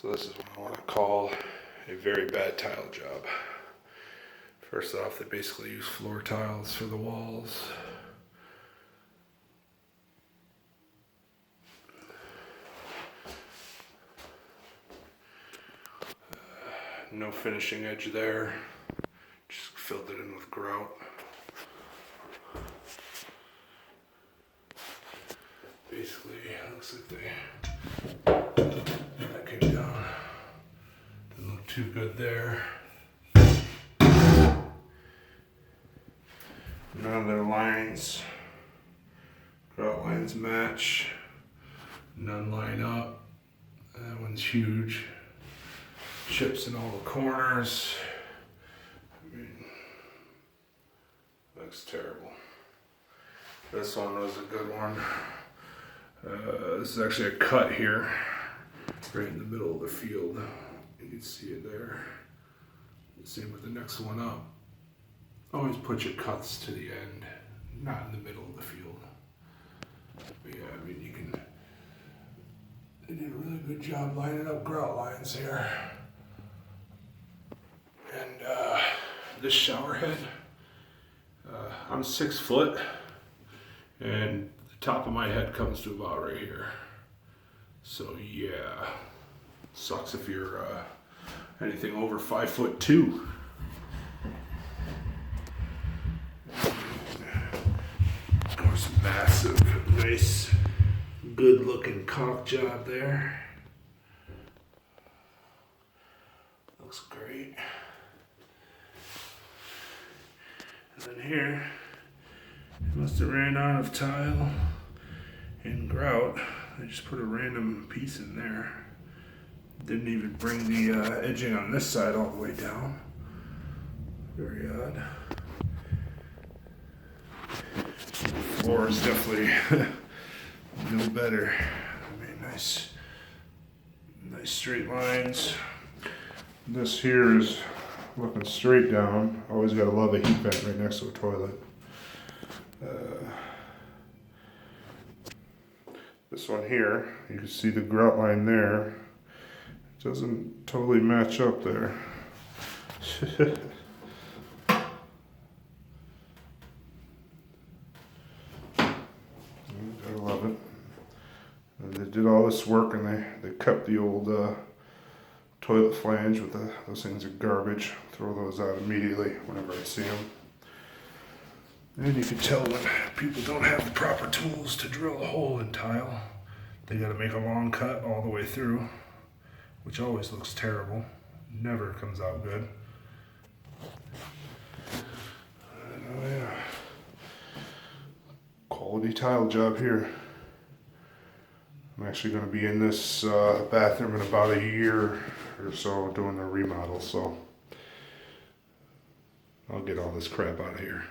So this is what I want to call a very bad tile job. First off, they basically use floor tiles for the walls. No finishing edge there, just filled it in with grout. Basically, it looks like that came down. Didn't look too good there. None of their lines, grout lines match. None line up. That one's huge. Chips in all the corners. I mean, looks terrible. This one was a good one. This is actually a cut here, right in the middle of the field. You can see it there. Same with the next one up. Always put your cuts to the end, not in the middle of the field. But yeah, I mean, they did a really good job lining up grout lines here. And this shower head, I'm 6 foot, and the top of my head comes to about right here. So yeah, sucks if you're anything over 5'2". Of course, massive, nice, good-looking caulk job there. Looks great. And then here, it must have ran out of tile and grout. I just put a random piece in there. Didn't even bring the edging on this side all the way down. Very odd. The floor is definitely no better. I mean, nice straight lines. This here is looking straight down. Always gotta love a heat vent right next to a toilet. This one here, you can see the grout line there. It doesn't totally match up there. I love it. And they did all this work and they kept the old toilet flange with those things are garbage. Throw those out immediately whenever I see them. And you can tell when people don't have the proper tools to drill a hole in tile. They gotta make a long cut all the way through, which always looks terrible. Never comes out good. And, oh yeah. Quality tile job here. I'm actually gonna be in this bathroom in about a year or so doing a remodel, so I'll get all this crap out of here.